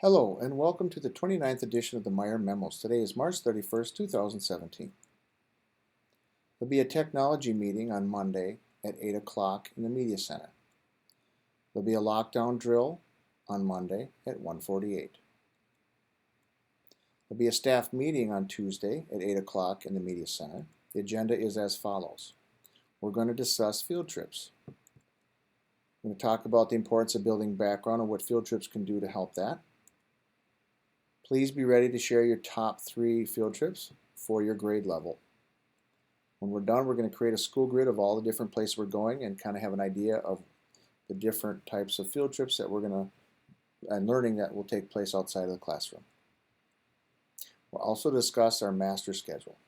Hello and welcome to the 29th edition of the Meyer Memos. Today is March 31st, 2017. There'll be a technology meeting on Monday at 8 o'clock in the Media Center. There'll be a lockdown drill on Monday at 1:48. There'll be a staff meeting on Tuesday at 8 o'clock in the Media Center. The agenda is as follows. We're going to discuss field trips. We're going to talk about the importance of building background and what field trips can do to help that. Please be ready to share your top 3 field trips for your grade level. When we're done, we're going to create a school grid of all the different places we're going and kind of have an idea of the different types of field trips that we're going to, and learning that will take place outside of the classroom. We'll also discuss our master schedule.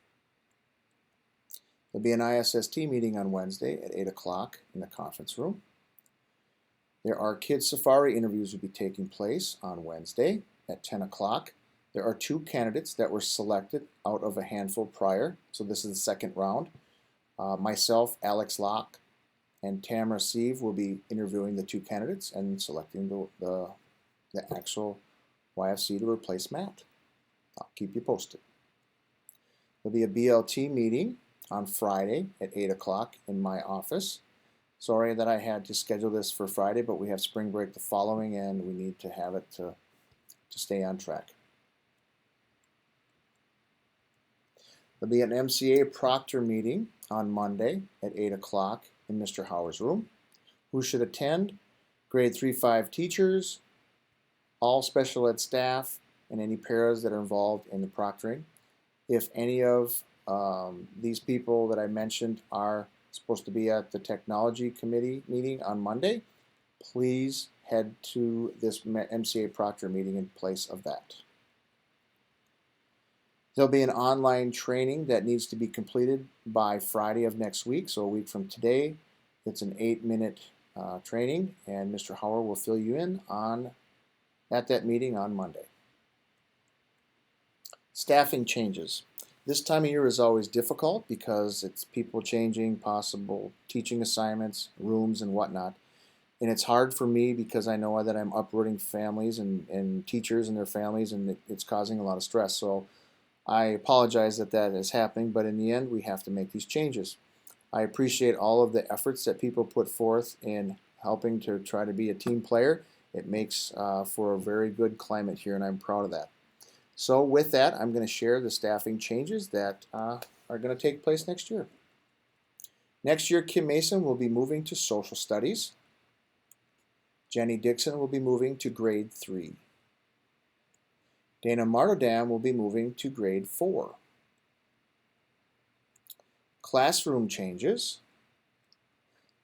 There'll be an ISST meeting on Wednesday at 8 o'clock in the conference room. There are Kids Safari interviews will be taking place on Wednesday at 10 o'clock. There are 2 candidates that were selected out of a handful prior, so this is the second round. Myself, Alex Locke, and Tamara Sieve will be interviewing the 2 candidates and selecting the actual YFC to replace Matt. I'll keep you posted. There'll be a BLT meeting on Friday at 8 o'clock in my office. Sorry that I had to schedule this for Friday, but we have spring break the following and we need to have it to stay on track. There'll be an MCA Proctor meeting on Monday at 8 o'clock in Mr. Hauer's room. Who should attend? Grade 3-5 teachers, all special ed staff, and any paras that are involved in the proctoring. If any of these people that I mentioned are supposed to be at the technology committee meeting on Monday, please head to this MCA Proctor meeting in place of that. There'll be an online training that needs to be completed by Friday of next week, so a week from today. It's an 8-minute training, and Mr. Hauer will fill you in at that meeting on Monday. Staffing changes. This time of year is always difficult because it's people changing, possible teaching assignments, rooms, and whatnot. And it's hard for me because I know that I'm uprooting families and teachers and their families, and it's causing a lot of stress. So I apologize that is happening, but in the end, we have to make these changes. I appreciate all of the efforts that people put forth in helping to try to be a team player. It makes for a very good climate here, and I'm proud of that. So with that, I'm going to share the staffing changes that are going to take place next year. Next year, Kim Mason will be moving to Social Studies. Jenny Dixon will be moving to grade 3. Dana Martindam will be moving to grade 4. Classroom changes.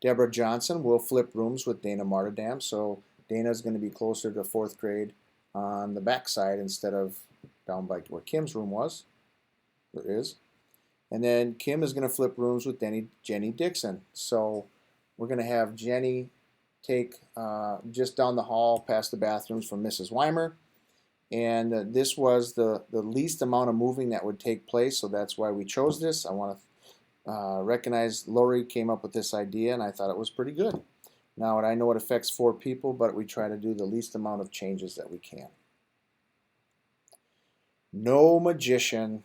Deborah Johnson will flip rooms with Dana Martindam, so Dana is going to be closer to 4th grade on the back side instead of down by where Kim's room was, or is. And then Kim is going to flip rooms with Jenny Dixon. So we're going to have Jenny take just down the hall past the bathrooms from Mrs. Weimer. And this was the least amount of moving that would take place, so that's why we chose this. I want to recognize Lori came up with this idea, and I thought it was pretty good. Now, I know it affects 4 people, but we try to do the least amount of changes that we can. No magician.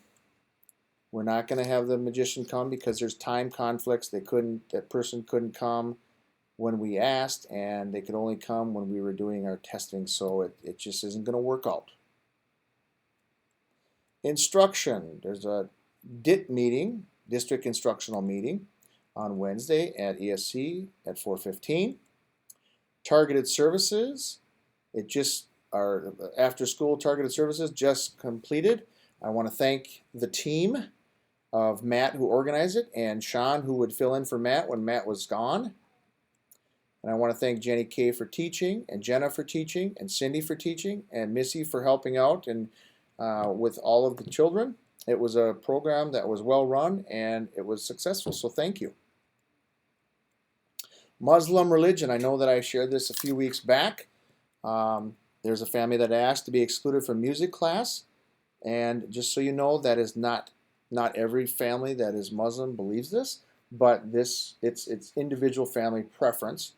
We're not going to have the magician come because there's time conflicts. That person couldn't come when we asked, and they could only come when we were doing our testing, so it just isn't going to work out. Instruction. There's a DIT meeting, District Instructional Meeting, on Wednesday at ESC at 4:15. Targeted Services. Our after-school targeted services just completed. I want to thank the team of Matt who organized it and Sean who would fill in for Matt when Matt was gone. And I want to thank Jenny Kay for teaching, and Jenna for teaching, and Cindy for teaching, and Missy for helping out and with all of the children. It was a program that was well run and it was successful, so thank you. Muslim religion. I know that I shared this a few weeks back. There's a family that asked to be excluded from music class, and just so you know, that is not every family that is Muslim believes this, but it's individual family preference.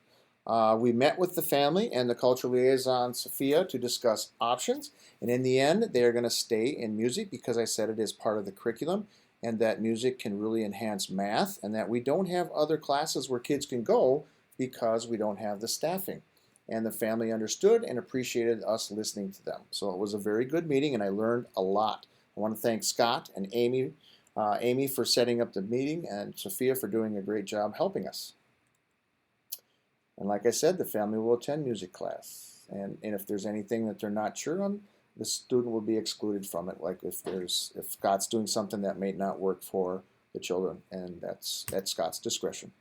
We met with the family and the cultural liaison, Sophia, to discuss options. And in the end, they are going to stay in music because I said it is part of the curriculum and that music can really enhance math and that we don't have other classes where kids can go because we don't have the staffing. And the family understood and appreciated us listening to them. So it was a very good meeting and I learned a lot. I want to thank Scott and Amy for setting up the meeting and Sophia for doing a great job helping us. And like I said, the family will attend music class. And if there's anything that they're not sure on, the student will be excluded from it. Like if Scott's doing something that may not work for the children, and that's Scott's discretion.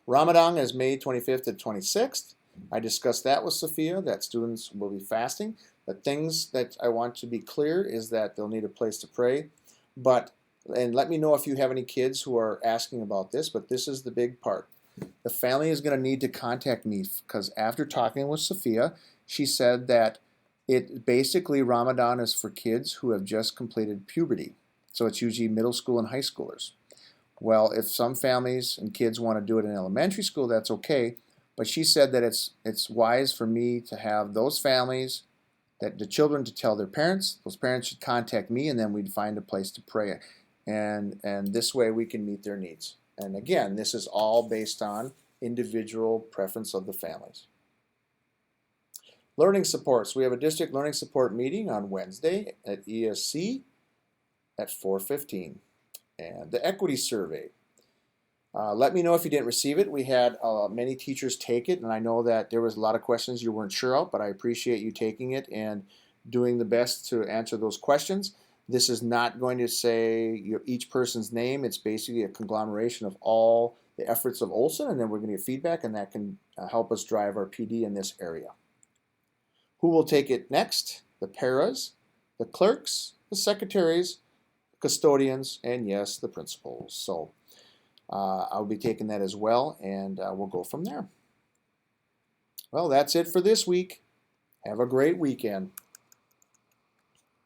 Ramadan is May 25th to 26th. I discussed that with Sophia, that students will be fasting. The things that I want to be clear is that they'll need a place to pray. And let me know if you have any kids who are asking about this, but this is the big part. The family is going to need to contact me because after talking with Sophia, she said that Ramadan is for kids who have just completed puberty. So it's usually middle school and high schoolers. Well, if some families and kids want to do it in elementary school, that's okay. But she said that it's wise for me to have those families, that the children to tell their parents. Those parents should contact me, and then we'd find a place to pray. And this way we can meet their needs. And again, this is all based on individual preference of the families. Learning supports. We have a district learning support meeting on Wednesday at ESC at 4:15. And the equity survey. Let me know if you didn't receive it. We had many teachers take it, and I know that there was a lot of questions you weren't sure of, but I appreciate you taking it and doing the best to answer those questions. This is not going to say each person's name. It's basically a conglomeration of all the efforts of Olson, and then we're going to get feedback, and that can help us drive our PD in this area. Who will take it next? The paras, the clerks, the secretaries, custodians, and yes, the principals. So I'll be taking that as well, and we'll go from there. Well, that's it for this week. Have a great weekend.